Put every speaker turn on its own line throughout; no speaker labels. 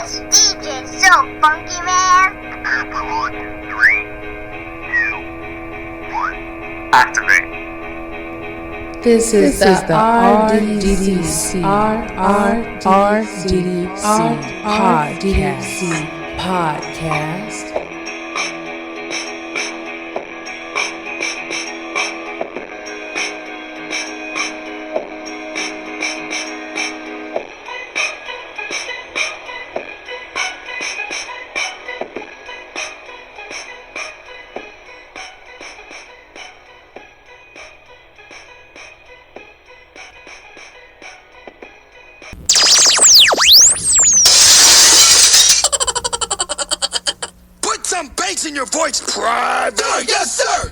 This DJ's so funky, man.
On 3, 2, 1. Activate.
This is the RDDC podcast.
In your voice, pride. Yes, sir.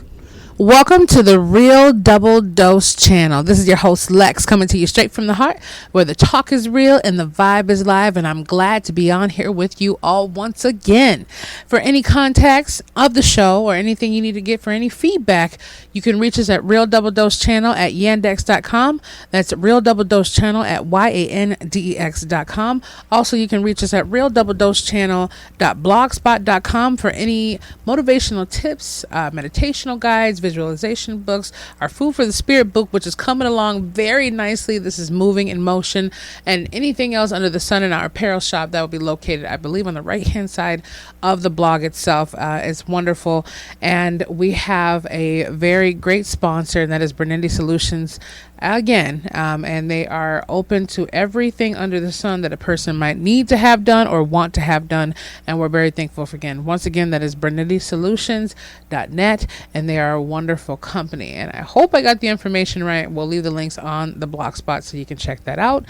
Welcome to the Real Double Dose channel. This is your host Lex, coming to you straight from the heart, where the talk is real and the vibe is live, and I'm glad to be on here with you all once again. For any contacts of the show or anything you need to get for any feedback, you can reach us at Real Double Dose channel at yandex.com. That's Real Double Dose channel at yandex.com. Also, you can reach us at Real Double Dose channel.blogspot.com for any motivational tips, meditational guides, visualization books, our Food for the Spirit book, which is coming along very nicely. This is moving in motion, and anything else under the sun in our apparel shop that will be located, I believe, on the right hand side of the blog itself. It's wonderful, and we have a very great sponsor, and that is Bernindi Solutions again, and they are open to everything under the sun that a person might need to have done or want to have done, and we're very thankful for, once again, that is BernindiSolutions.net, and they are a wonderful company, and I hope I got the information right. We'll leave the links on the blog spot so you can check that out.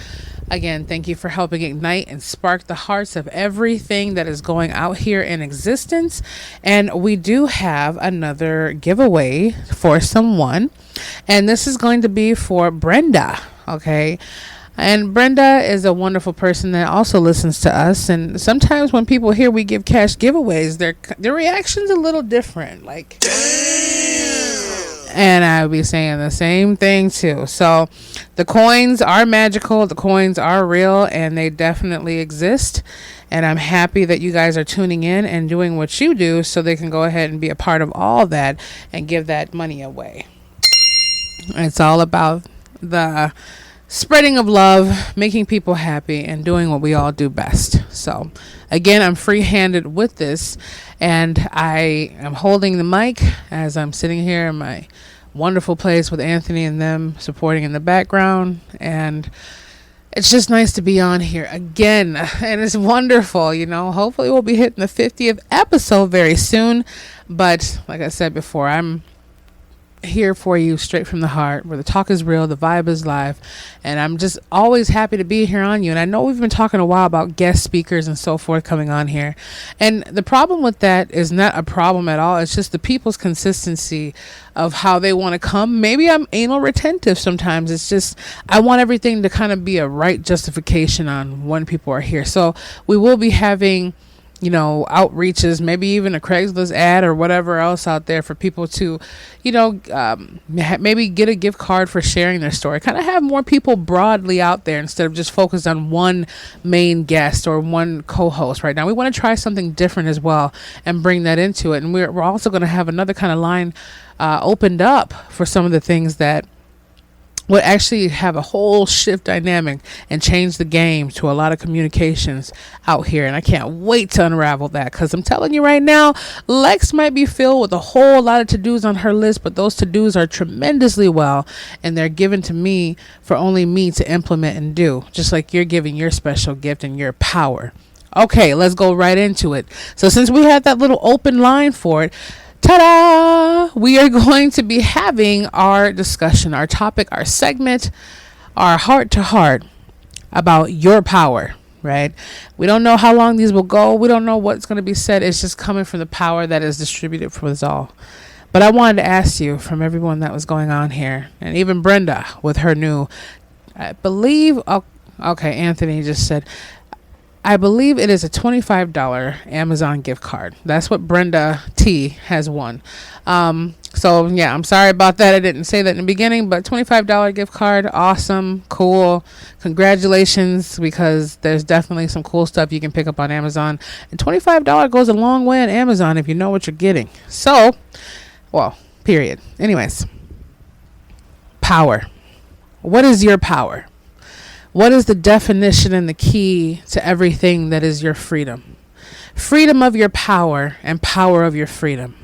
Again, thank you for helping ignite and spark the hearts of everything that is going out here in existence, and we do have another giveaway for someone, and this is going to be for Brenda, okay? And Brenda is a wonderful person that also listens to us, and sometimes when people hear we give cash giveaways, their reaction's a little different, like, and I'll be saying the same thing too. So the coins are magical, the coins are real, and they definitely exist. And I'm happy that you guys are tuning in and doing what you do so they can go ahead and be a part of all that and give that money away. It's all about the spreading of love, making people happy, and doing what we all do best. So again, I'm free-handed with this, and I am holding the mic as I'm sitting here in my wonderful place with Anthony and them supporting in the background, and it's just nice to be on here again, and it's wonderful, hopefully we'll be hitting the 50th episode very soon, but like I said before, I'm here for you straight from the heart, where the talk is real, the vibe is live, and I'm just always happy to be here on you. And I know we've been talking a while about guest speakers and so forth coming on here, and the problem with that is not a problem at all. It's just the people's consistency of how they want to come. Maybe I'm anal retentive sometimes. It's just I want everything to kind of be a right justification on when people are here. So we will be having outreaches, maybe even a Craigslist ad or whatever else out there for people to, maybe get a gift card for sharing their story. Kind of have more people broadly out there instead of just focused on one main guest or one co-host right now. We want to try something different as well and bring that into it. And we're also going to have another kind of line opened up for some of the things that would actually have a whole shift dynamic and change the game to a lot of communications out here. And I can't wait to unravel that, because I'm telling you right now, Lex might be filled with a whole lot of to-dos on her list, but those to-dos are tremendously well, and they're given to me for only me to implement and do, just like you're giving your special gift and your power. Okay, let's go right into it. So since we had that little open line for it, ta-da! We are going to be having our discussion, our topic, our segment, our heart-to-heart about your power, right? We don't know how long these will go. We don't know what's going to be said. It's just coming from the power that is distributed for us all. But I wanted to ask you, from everyone that was going on here, and even Brenda with her new, I believe, okay, Anthony just said, I believe it is a $25 Amazon gift card. That's what Brenda T has won. So yeah, I'm sorry about that. I didn't say that in the beginning, but $25 gift card. Awesome. Cool. Congratulations, because there's definitely some cool stuff you can pick up on Amazon, and $25 goes a long way on Amazon if you know what you're getting. So, well, period. Anyways, power. What is your power? What is the definition and the key to everything that is your freedom? Freedom of your power and power of your freedom.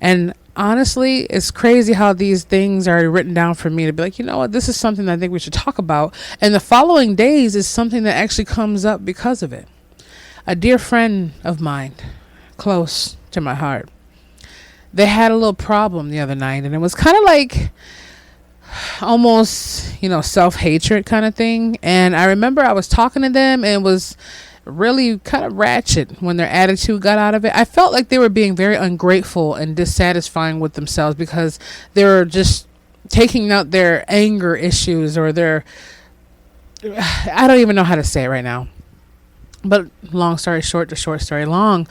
And honestly, it's crazy how these things are written down for me to be like, you know what, this is something that I think we should talk about. And the following days is something that actually comes up because of it. A dear friend of mine, close to my heart, they had a little problem the other night, and it was kind of like almost, self-hatred kind of thing. And I remember I was talking to them, and it was really kind of ratchet when their attitude got out of it. I felt like they were being very ungrateful and dissatisfying with themselves because they were just taking out their anger issues or I don't even know how to say it right now. But long story short, the short story long,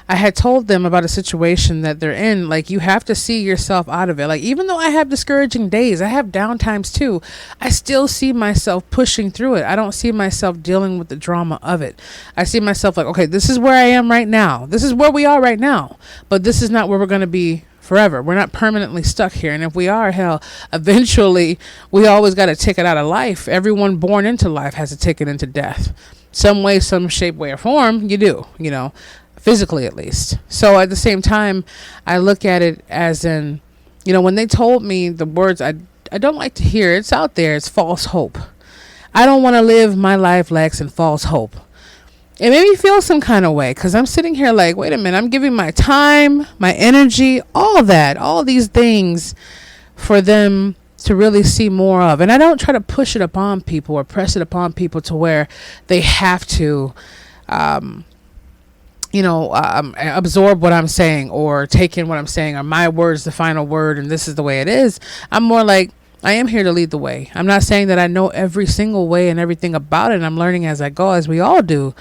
I had told them about a situation that they're in. Like, you have to see yourself out of it. Like, even though I have discouraging days, I have down times too, I still see myself pushing through it. I don't see myself dealing with the drama of it. I see myself like, okay, this is where I am right now. This is where we are right now. But this is not where we're going to be forever. We're not permanently stuck here. And if we are, hell, eventually we always got a ticket out of life. Everyone born into life has a ticket into death. Some way, some shape, way, or form, you do, physically at least. So at the same time, I look at it as in, when they told me the words I don't like to hear, it's out there, it's false hope. I don't want to live my life, Lex, in false hope. It made me feel some kind of way, because I'm sitting here like, wait a minute, I'm giving my time, my energy, all these things for them to really see more of. And I don't try to push it upon people or press it upon people to where they have to absorb what I'm saying or take in what I'm saying, or my word's the final word and this is the way it is. I'm more like, I am here to lead the way. I'm not saying that I know every single way and everything about it, and I'm learning as I go, as we all do.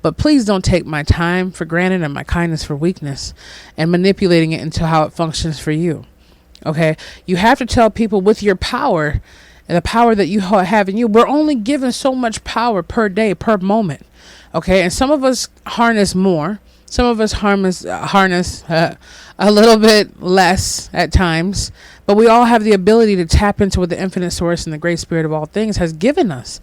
But please don't take my time for granted and my kindness for weakness and manipulating it into how it functions for you. Okay? You have to tell people with your power and the power that you have in you, we're only given so much power per day, per moment. Okay? And some of us harness more. Some of us harness a little bit less at times, but we all have the ability to tap into what the infinite source and the great spirit of all things has given us.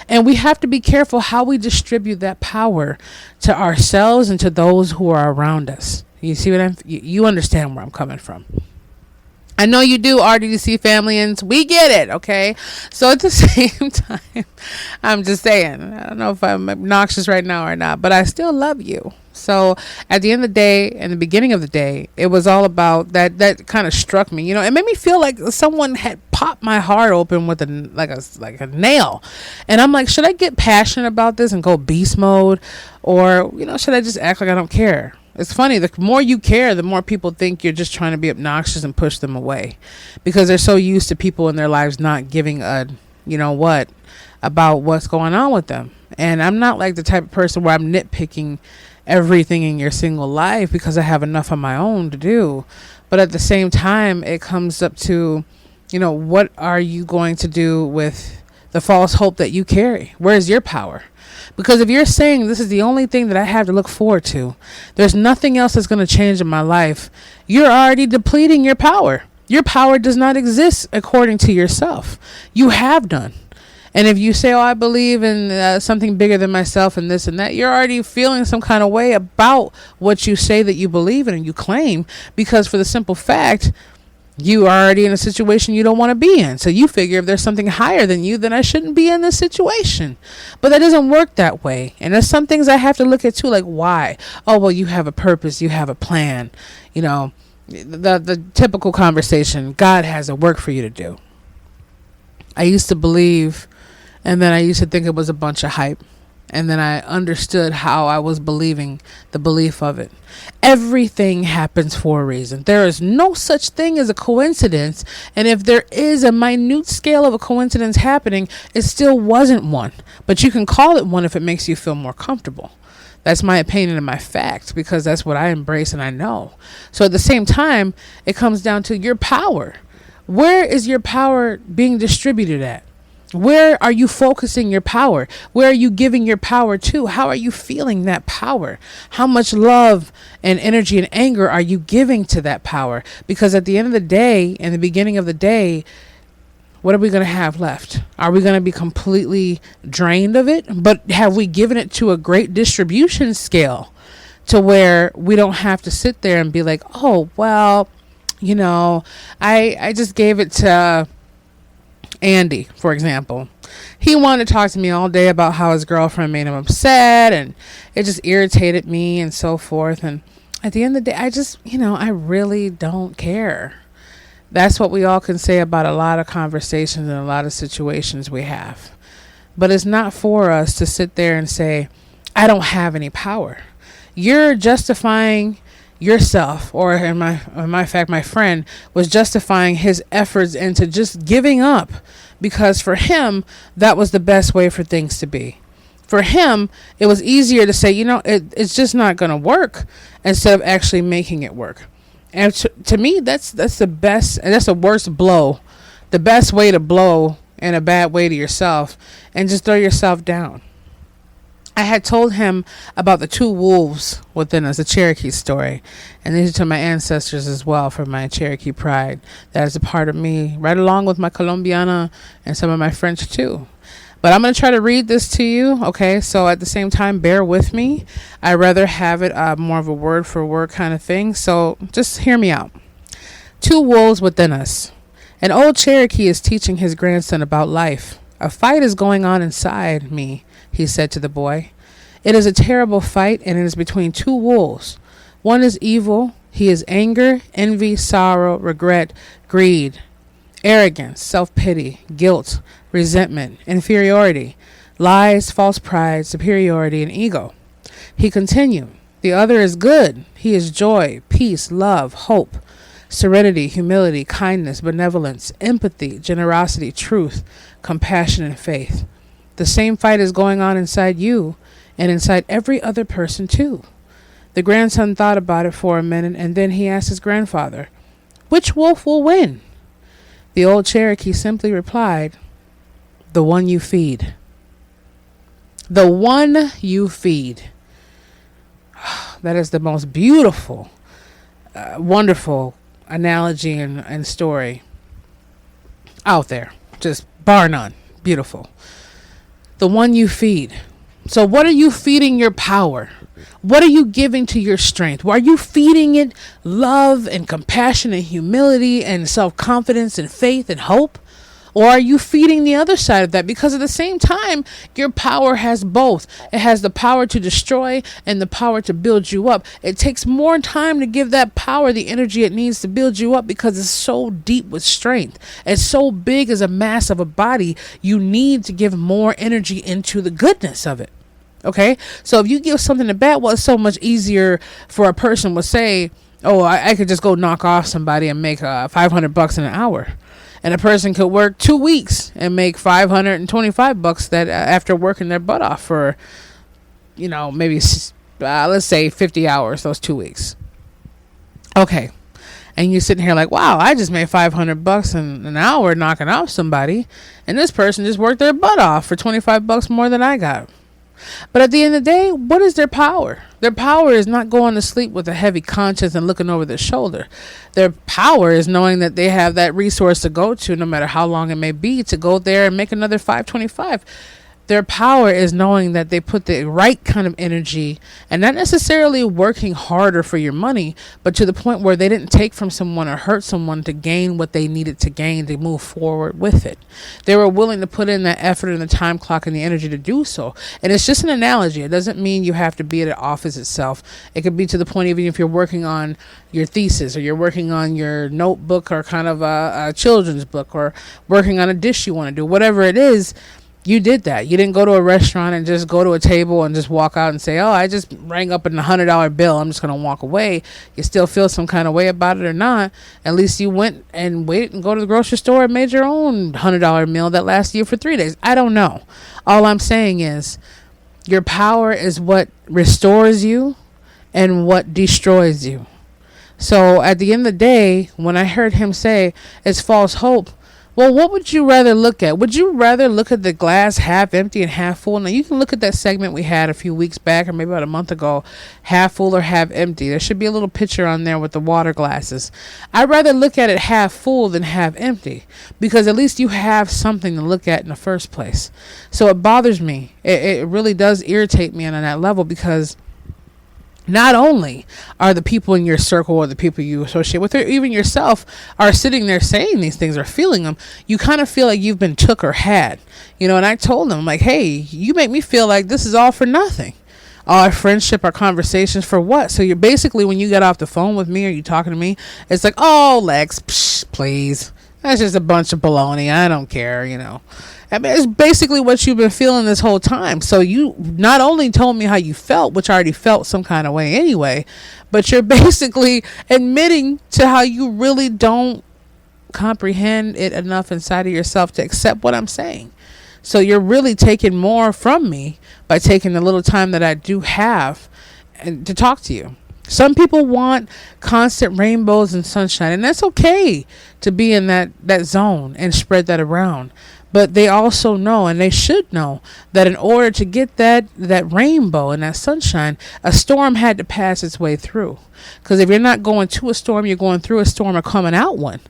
And we have to be careful how we distribute that power to ourselves and to those who are around us. You see what you understand where I'm coming from. I know you do, RDDC familians. We get it, okay? So at the same time, I'm just saying, I don't know if I'm obnoxious right now or not, but I still love you. So at the end of the day, and the beginning of the day, it was all about that kind of struck me. It made me feel like someone had popped my heart open with a nail. And I'm like, should I get passionate about this and go beast mode? Or, should I just act like I don't care? It's funny, the more you care, the more people think you're just trying to be obnoxious and push them away, because they're so used to people in their lives not giving a, about what's going on with them. And I'm not like the type of person where I'm nitpicking everything in your single life, because I have enough of my own to do. But at the same time, it comes up to, what are you going to do with the false hope that you carry? Where's your power? Because if you're saying this is the only thing that I have to look forward to, there's nothing else that's going to change in my life, you're already depleting your power. Your power does not exist according to yourself. You have done. And if you say, oh, I believe in something bigger than myself and this and that, you're already feeling some kind of way about what you say that you believe in and you claim, because for the simple fact, you are already in a situation you don't want to be in. So you figure if there's something higher than you, then I shouldn't be in this situation. But that doesn't work that way. And there's some things I have to look at too, like why? Oh, well, you have a purpose. You have a plan. The typical conversation, God has a work for you to do. I used to believe, and then I used to think it was a bunch of hype. And then I understood how I was believing the belief of it. Everything happens for a reason. There is no such thing as a coincidence. And if there is a minute scale of a coincidence happening, it still wasn't one. But you can call it one if it makes you feel more comfortable. That's my opinion and my fact, because that's what I embrace and I know. So at the same time, it comes down to your power. Where is your power being distributed at? Where are you focusing your power? Where are you giving your power to? How are you feeling that power? How much love and energy and anger are you giving to that power? Because at the end of the day, in the beginning of the day, what are we going to have left? Are we going to be completely drained of it? But have we given it to a great distribution scale to where we don't have to sit there and be like, oh, well, you know, I just gave it to Andy, for example. He wanted to talk to me all day about how his girlfriend made him upset, and it just irritated me and so forth. And at the end of the day, I really don't care. That's what we all can say about a lot of conversations and a lot of situations we have. But it's not for us to sit there and say, I don't have any power. You're justifying yourself, or in my fact, my friend was justifying his efforts into just giving up, because for him, that was the best way for things to be. For him, it was easier to say, it's just not going to work, instead of actually making it work. And to me, that's the best, and that's the worst blow, the best way to blow in a bad way to yourself, and just throw yourself down. I had told him about the two wolves within us, the Cherokee story. And these are to my ancestors as well, for my Cherokee pride. That is a part of me, right along with my Colombiana and some of my French too. But I'm going to try to read this to you, okay? So at the same time, bear with me. I'd rather have it more of a word for word kind of thing. So just hear me out. Two wolves within us. An old Cherokee is teaching his grandson about life. A fight is going on inside me, he said to the boy. It is a terrible fight, and it is between two wolves. One is evil. He is anger, envy, sorrow, regret, greed, arrogance, self-pity, guilt, resentment, inferiority, lies, false pride, superiority, and ego. He continued, the other is good. He is joy, peace, love, hope, serenity, humility, kindness, benevolence, empathy, generosity, truth, compassion, and faith. The same fight is going on inside you and inside every other person too. The grandson thought about it for a minute, and then he asked his grandfather, which wolf will win? The old Cherokee simply replied, the one you feed. The one you feed. That is the most beautiful, wonderful analogy and story out there. Just bar none. Beautiful. The one you feed. So what are you feeding your power? What are you giving to your strength? Are you feeding it love and compassion and humility and self-confidence and faith and hope? Or are you feeding the other side of that? Because at the same time, your power has both. It has the power to destroy and the power to build you up. It takes more time to give that power the energy it needs to build you up, because it's so deep with strength. It's so big as a mass of a body. You need to give more energy into the goodness of it. Okay? So if you give something to bad, well, it's so much easier for a person to say, oh, I could just go knock off somebody and make $500 in an hour. And a person could work 2 weeks and make $525 that after working their butt off for, maybe let's say 50 hours, those 2 weeks. Okay. And you're sitting here like, wow, I just made $500 in an hour knocking off somebody. And this person just worked their butt off for $25 more than I got. But at the end of the day, what is their power? Their power is not going to sleep with a heavy conscience and looking over their shoulder. Their power is knowing that they have that resource to go to, no matter how long it may be, to go there and make another $525. Their power is knowing that they put the right kind of energy, and not necessarily working harder for your money, but to the point where they didn't take from someone or hurt someone to gain what they needed to gain to move forward with it. They were willing to put in that effort and the time clock and the energy to do so. And it's just an analogy. It doesn't mean you have to be at an office itself. It could be to the point even if you're working on your thesis, or you're working on your notebook, or kind of a children's book, or working on a dish you want to do, whatever it is. You did that. You didn't go to a restaurant and just go to a table and just walk out and say, oh, I just rang up an $100 bill, I'm just going to walk away. You still feel some kind of way about it or not. At least you went and waited and go to the grocery store and made your own $100 meal that lasted you for 3 days. I don't know. All I'm saying is your power is what restores you and what destroys you. So at the end of the day, when I heard him say it's false hope, well, what would you rather look at? Would you rather look at the glass half empty and half full? Now, you can look at that segment we had a few weeks back or maybe about a month ago, half full or half empty. There should be a little picture on there with the water glasses. I'd rather look at it half full than half empty because at least you have something to look at in the first place. So it bothers me. It really does irritate me on that level because not only are the people in your circle or the people you associate with or even yourself are sitting there saying these things or feeling them, you kind of feel like you've been took or had, and I told them like, hey, you make me feel like this is all for nothing. All our friendship, our conversations for what? So you're basically, when you get off the phone with me or you talking to me, it's like, oh, Lex, please. That's just a bunch of baloney. I don't care, I mean, it's basically what you've been feeling this whole time. So you not only told me how you felt, which I already felt some kind of way anyway, but you're basically admitting to how you really don't comprehend it enough inside of yourself to accept what I'm saying. So you're really taking more from me by taking the little time that I do have and to talk to you. Some people want constant rainbows and sunshine, and that's okay to be in that zone and spread that around. But they also know, and they should know, that in order to get that rainbow and that sunshine, a storm had to pass its way through. Because if you're not going to a storm, you're going through a storm or coming out one.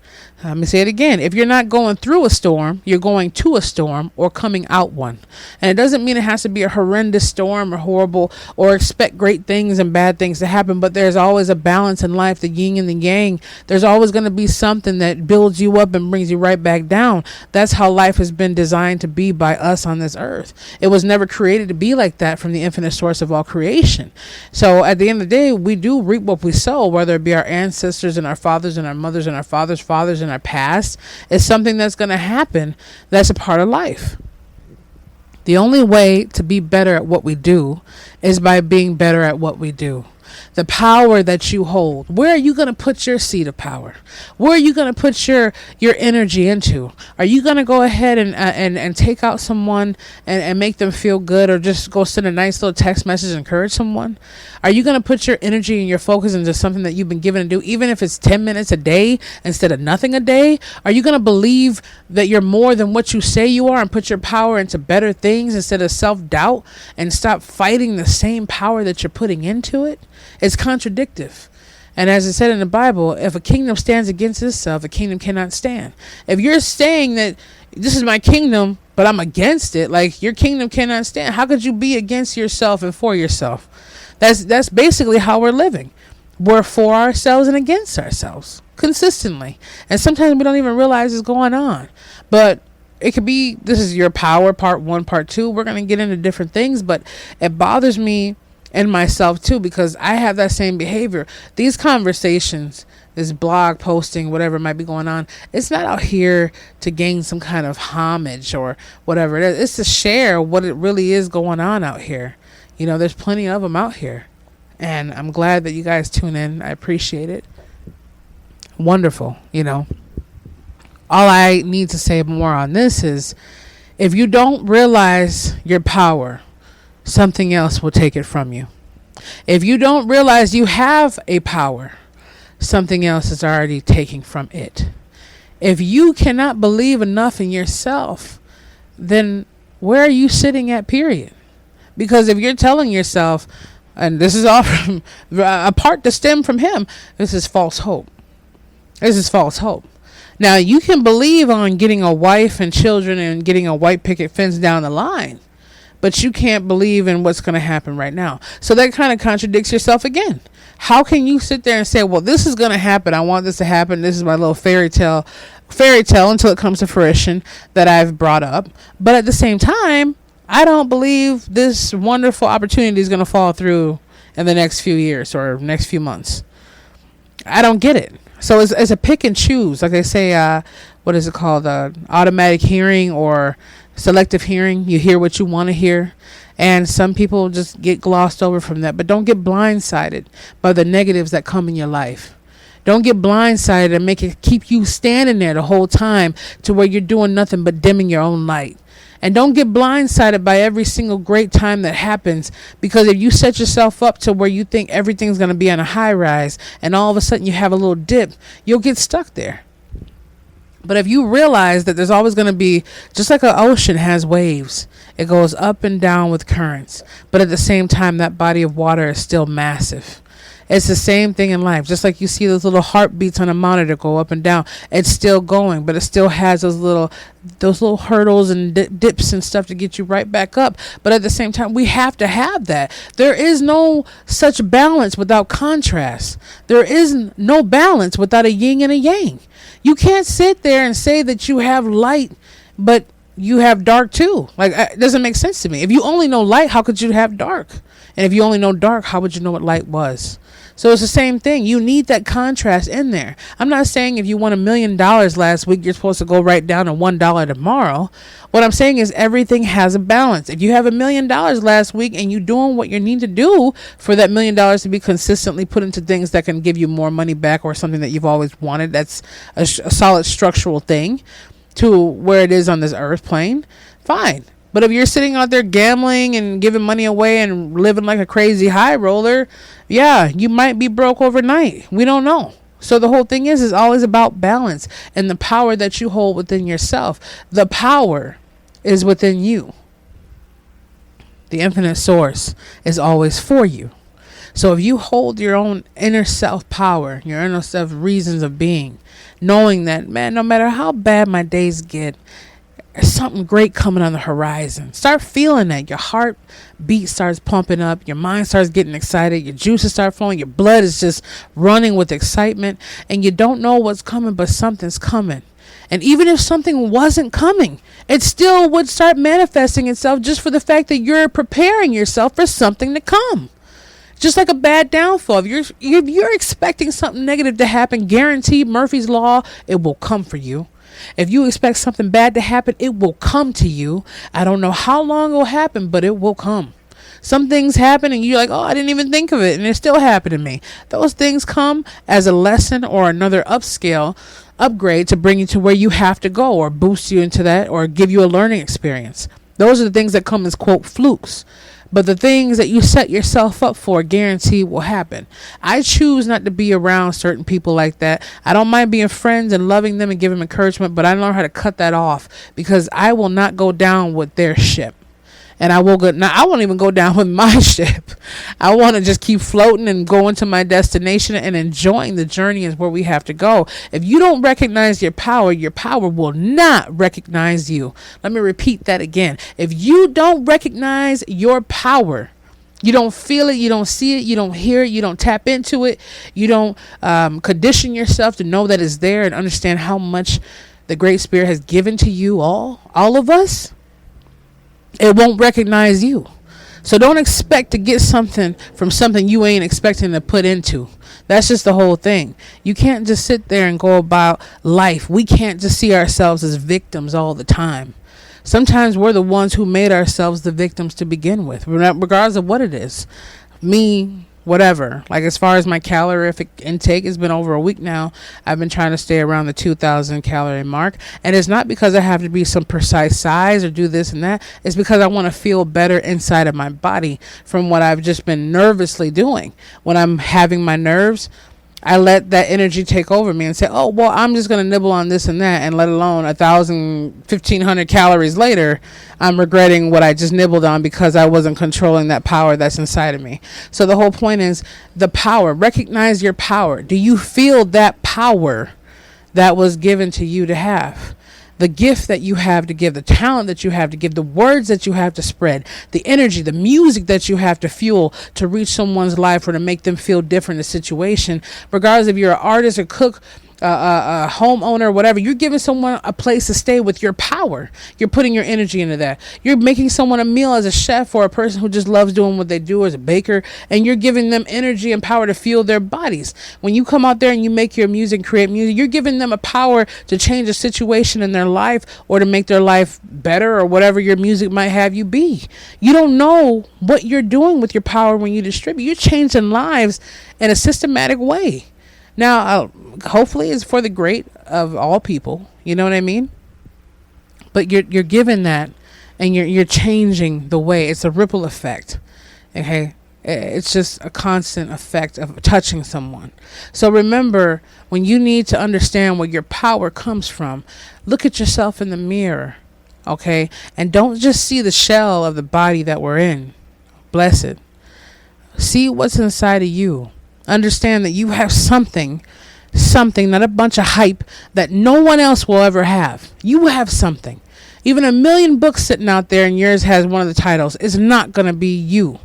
Let me say it again. If you're not going through a storm, you're going to a storm or coming out one. And it doesn't mean it has to be a horrendous storm or horrible or expect great things and bad things to happen. But there's always a balance in life, the yin and the yang. There's always going to be something that builds you up and brings you right back down. That's how life has been designed to be by us on this earth. It was never created to be like that from the infinite source of all creation. So at the end of the day, we do reap what we sow, whether it be our ancestors and our fathers and our mothers and our fathers' fathers and our past. Is something that's going to happen. That's a part of life. The only way to be better at what we do is by being better at what we do. The power that you hold, where are you going to put your seat of power? Where are you going to put your energy into? Are you going to go ahead and take out someone and make them feel good, or just go send a nice little text message and encourage someone? Are you going to put your energy and your focus into something that you've been given to do, even if it's 10 minutes a day instead of nothing a day? Are you going to believe that you're more than what you say you are and put your power into better things instead of self-doubt, and stop fighting the same power that you're putting into it? It's contradictive. And as it said in the Bible, if a kingdom stands against itself, a kingdom cannot stand. If you're saying that this is my kingdom, but I'm against it, like, your kingdom cannot stand. How could you be against yourself and for yourself? That's basically how we're living. We're for ourselves and against ourselves consistently. And sometimes we don't even realize it's going on. But it could be, this is your power, part 1, part 2. We're going to get into different things, but it bothers me and myself too, because I have that same behavior. These conversations, this blog posting, whatever might be going on, it's not out here to gain some kind of homage or whatever it is. It's to share what it really is going on out here. There's plenty of them out here, and I'm glad that you guys tune in. I appreciate it. Wonderful. All I need to say more on this is, if you don't realize your power, something else will take it from you. If you don't realize you have a power, something else is already taking from it. If you cannot believe enough in yourself, then where are you sitting at, period? Because if you're telling yourself, and this is all from a part to stem from him, this is false hope. This is false hope. Now, you can believe on getting a wife and children and getting a white picket fence down the line, but you can't believe in what's going to happen right now. So that kind of contradicts yourself again. How can you sit there and say, well, this is going to happen, I want this to happen, this is my little fairy tale until it comes to fruition that I've brought up, but at the same time, I don't believe this wonderful opportunity is going to fall through in the next few years or next few months. I don't get it. So it's a pick and choose, like they say, what is it called? Automatic hearing, or Selective hearing, you hear what you want to hear. And some people just get glossed over from that. But don't get blindsided by the negatives that come in your life. Don't get blindsided and make it keep you standing there the whole time to where you're doing nothing but dimming your own light. And don't get blindsided by every single great time that happens, because if you set yourself up to where you think everything's going to be on a high rise and all of a sudden you have a little dip, you'll get stuck there. But if you realize that there's always going to be, just like an ocean has waves, it goes up and down with currents. But at the same time, that body of water is still massive. It's the same thing in life. Just like you see those little heartbeats on a monitor go up and down, it's still going, but it still has those little hurdles and dips and stuff to get you right back up. But at the same time, we have to have that. There is no such balance without contrast. There is no balance without a yin and a yang. You can't sit there and say that you have light, but you have dark too. Like, it doesn't make sense to me. If you only know light, how could you have dark? And if you only know dark, how would you know what light was? So it's the same thing. You need that contrast in there. I'm not saying if you won $1 million last week, you're supposed to go right down to $1 tomorrow. What I'm saying is everything has a balance. If you have $1 million last week and you're doing what you need to do for that $1 million to be consistently put into things that can give you more money back, or something that you've always wanted, that's a solid structural thing to where it is on this earth plane, fine. But if you're sitting out there gambling and giving money away and living like a crazy high roller, yeah, you might be broke overnight. We don't know. So the whole thing is always about balance and the power that you hold within yourself. The power is within you. The infinite source is always for you. So if you hold your own inner self power, your inner self reasons of being, knowing that, man, no matter how bad my days get, there's something great coming on the horizon. Start feeling that. Your heartbeat starts pumping up. Your mind starts getting excited. Your juices start flowing. Your blood is just running with excitement. And you don't know what's coming, but something's coming. And even if something wasn't coming, it still would start manifesting itself, just for the fact that you're preparing yourself for something to come. Just like a bad downfall. If you're expecting something negative to happen, guaranteed, Murphy's Law, it will come for you. If you expect something bad to happen, it will come to you. I don't know how long it will happen, but it will come. Some things happen and you're like, oh, I didn't even think of it, and it still happened to me. Those things come as a lesson or another upgrade to bring you to where you have to go, or boost you into that, or give you a learning experience. Those are the things that come as, quote, flukes. But the things that you set yourself up for, guaranteed will happen. I choose not to be around certain people like that. I don't mind being friends and loving them and giving them encouragement, but I learn how to cut that off, because I will not go down with their ship. And I won't even go down with my ship. I want to just keep floating and going to my destination and enjoying the journey is where we have to go. If you don't recognize your power will not recognize you. Let me repeat that again. If you don't recognize your power, you don't feel it, you don't see it, you don't hear it, you don't tap into it, you don't condition yourself to know that it's there and understand how much the Great Spirit has given to you all of us, it won't recognize you. So don't expect to get something from something you ain't expecting to put into. That's just the whole thing. You can't just sit there and go about life. We can't just see ourselves as victims all the time. Sometimes we're the ones who made ourselves the victims to begin with, regardless of what it is. Me, whatever. Like, as far as my calorific intake, has been over a week now. I've been trying to stay around the 2,000 calorie mark. And it's not because I have to be some precise size or do this and that. It's because I want to feel better inside of my body from what I've just been nervously doing. When I'm having my nerves, I let that energy take over me and say, oh, well, I'm just going to nibble on this and that, and let alone 1,500 calories later, I'm regretting what I just nibbled on because I wasn't controlling that power that's inside of me. So the whole point is the power. Recognize your power. Do you feel that power that was given to you to have? The gift that you have to give, the talent that you have to give, the words that you have to spread, the energy, the music that you have to fuel to reach someone's life or to make them feel different in a situation. Regardless if you're an artist, a cook, a homeowner, whatever. You're giving someone a place to stay with your power. You're putting your energy into that. You're making someone a meal as a chef or a person who just loves doing what they do as a baker, and you're giving them energy and power to fuel their bodies. When you come out there and you make your music, create music, you're giving them a power to change a situation in their life or to make their life better or whatever your music might have you be. You don't know what you're doing with your power when you distribute. You're changing lives in a systematic way. Now, hopefully it's for the great of all people. You know what I mean? But you're given that, and you're changing the way. It's a ripple effect. Okay? It's just a constant effect of touching someone. So remember, when you need to understand where your power comes from, look at yourself in the mirror. Okay? And don't just see the shell of the body that we're in. Bless it. See what's inside of you. Understand that you have something, not a bunch of hype that no one else will ever have. You have something. Even 1 million books sitting out there and yours has one of the titles is not going to be you.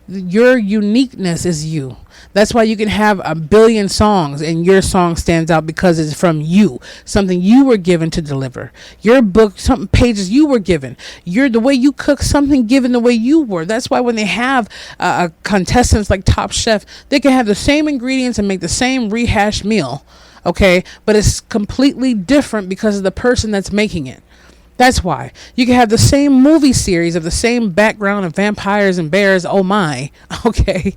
Your uniqueness is you. That's why you can have 1 billion songs and your song stands out because it's from you. Something you were given to deliver. Your book, something pages you were given. The way you cook, something given the way you were. That's why when they have contestants like Top Chef, they can have the same ingredients and make the same rehashed meal. Okay, but it's completely different because of the person that's making it. That's why. You can have the same movie series of the same background of vampires and bears. Oh my. Okay.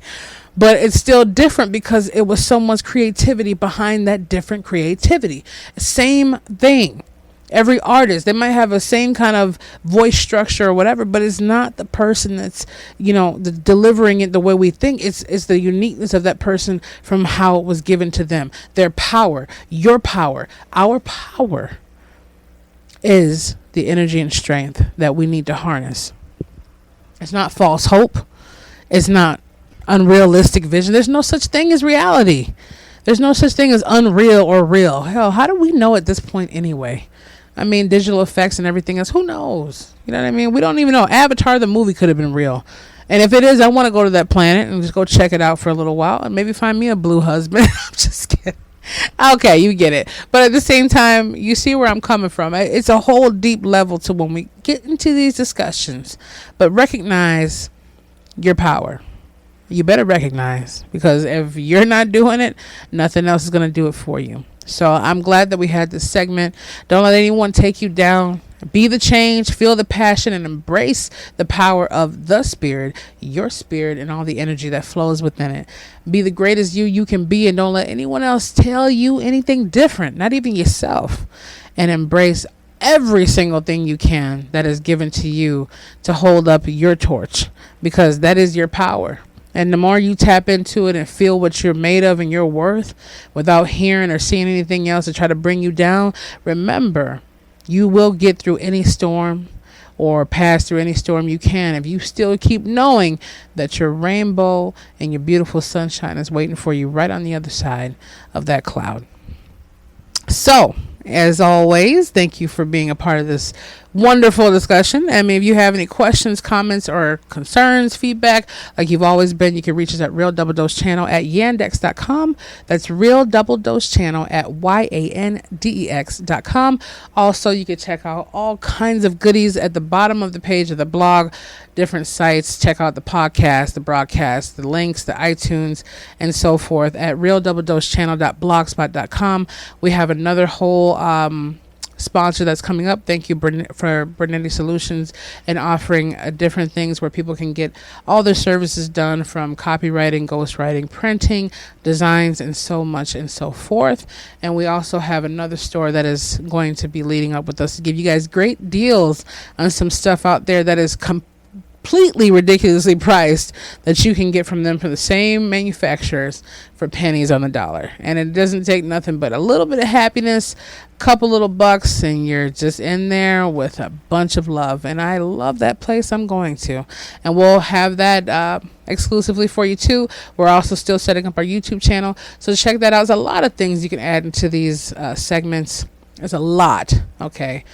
But it's still different because it was someone's creativity behind that different creativity. Same thing. Every artist, they might have a same kind of voice structure or whatever, but it's not the person that's, delivering it the way we think. It's the uniqueness of that person from how it was given to them. Their power, your power, our power is the energy and strength that we need to harness. It's not false hope. It's not unrealistic vision. There's no such thing as reality. There's no such thing as unreal or real. Hell, how do we know at this point anyway? I mean, digital effects and everything else. Who knows? You know what I mean? We don't even know. Avatar, the movie, could have been real. And if it is, I want to go to that planet and just go check it out for a little while and maybe find me a blue husband. I'm just kidding. Okay, you get it. But at the same time, you see where I'm coming from. It's a whole deep level to when we get into these discussions. But recognize your power. You better recognize, because if you're not doing it, nothing else is going to do it for you. So I'm glad that we had this segment. Don't let anyone take you down. Be the change, feel the passion, and embrace the power of the spirit, your spirit, and all the energy that flows within it. Be the greatest you can be, and don't let anyone else tell you anything different, not even yourself. And embrace every single thing you can that is given to you to hold up your torch, because that is your power. And the more you tap into it and feel what you're made of and your worth without hearing or seeing anything else to try to bring you down, remember, you will get through any storm or pass through any storm you can if you still keep knowing that your rainbow and your beautiful sunshine is waiting for you right on the other side of that cloud. So, as always, thank you for being a part of this wonderful discussion. I mean, if you have any questions, comments, or concerns, feedback, like you've always been, you can reach us at Real Double Dose Channel at yandex.com. That's Real Double Dose Channel at yandex.com. Also, you can check out all kinds of goodies at the bottom of the page of the blog, different sites. Check out the podcast, the broadcast, the links, the iTunes, and so forth at realdoubledosechannel.blogspot.com. We have another whole sponsor that's coming up. Thank you for Bernetti Solutions, and offering different things where people can get all their services done, from copywriting, ghostwriting, printing, designs, and so much and so forth. And we also have another store that is going to be leading up with us to give you guys great deals on some stuff out there that is completely ridiculously priced, that you can get from them, from the same manufacturers, for pennies on the dollar. And it doesn't take nothing but a little bit of happiness, couple little bucks, and you're just in there with a bunch of love. And I love that place. I'm going to, and we'll have that exclusively for you too. We're also still setting up our YouTube channel, so check that out. There's a lot of things you can add into these segments. There's a lot. Okay.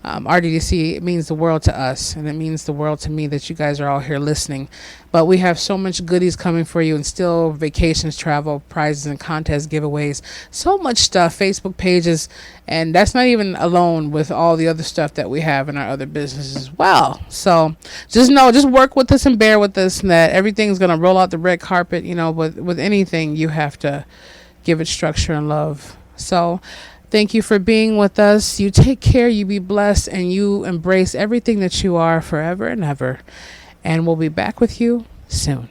RDDC, it means the world to us, and it means the world to me that you guys are all here listening. But we have so much goodies coming for you, and still vacations, travel, prizes, and contest giveaways. So much stuff, Facebook pages, and that's not even alone with all the other stuff that we have in our other businesses as well. So just work with us and bear with us, and that everything's going to roll out the red carpet. With anything, you have to give it structure and love. So thank you for being with us. You take care, you be blessed, and you embrace everything that you are forever and ever. And we'll be back with you soon.